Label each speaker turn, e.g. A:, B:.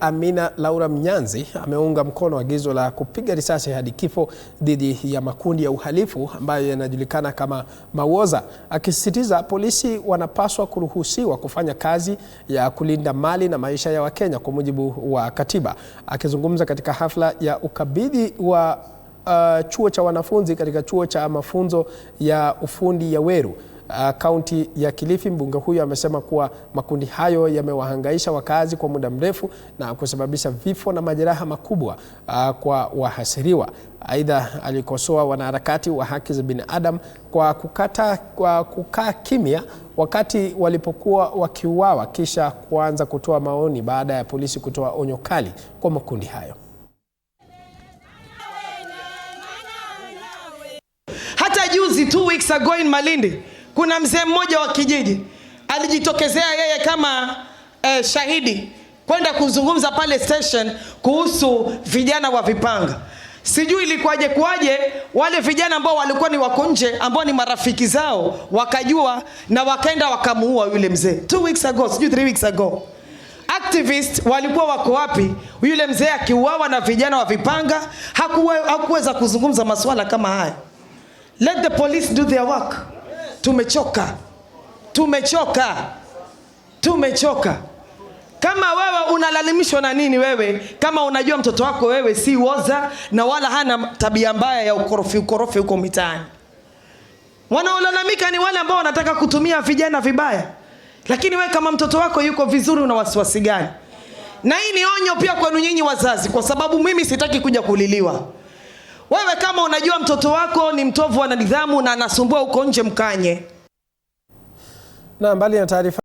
A: Amina Laura Mnyanzi ameunga mkono agizo la kupiga risasi hadi kifo dhidi ya makundi ya uhalifu ambayo yanajulikana kama mawoza, akisisitiza polisi wanapaswa kuruhusiwa kufanya kazi ya kulinda mali na maisha ya Wakenya kwa mujibu wa katiba. Akizungumza katika hafla ya ukabidhi wa chuo cha wanafunzi katika chuo cha mafunzo ya ufundi ya Weru, kaunti ya Kilifi, mbunge huyo amesema kuwa makundi hayo yamewahangaisha wakazi kwa muda mrefu na kusababisha vifo na majeraha makubwa kwa wahasiriwa. Aidha, alikosoa wanaharakati wa haki za binadamu kwa kukaa kimya wakati walipokuwa wakiuawa, kisha kuanza kutoa maoni baada ya polisi kutoa onyo kali kwa makundi hayo.
B: Hata juzi 2 weeks ago in Malindi, kuna mzee mmoja wa kijiji alijitokezea yeye kama shahidi kwenda kuzungumza pale station kuhusu vijana wa vipanga. Sijui ilikuwaje wale vijana ambao walikuwa ni wako nje ambao ni marafiki zao wakajua na wakaenda wakamuua yule mzee 2 weeks ago, sijui 3 weeks ago. Activists walikuwa wako wapi? Yule mzee akiuawa na vijana wa vipanga hakuweza kuzungumza masuala kama haya. Let the police do their work. Tumechoka. Kama wewe unalalimishwa na nini wewe, kama unajua mtoto wako wewe si woza na wala hana tabia mbaya ya ukorofi huko mitaani? Wanaolalamika ni wale ambao wanataka kutumia vijana vibaya. Lakini wewe kama mtoto wako yuko vizuri, una wasiwasi gani? Na hii ni onyo pia kwenu nyinyi wazazi, kwa sababu mimi sitaki kuja kuliliwa. Wewe kama unajua mtoto wako ni mtovu wa nidhamu na anasumbua huko nje, mkanye.
A: Na mbali na taarifa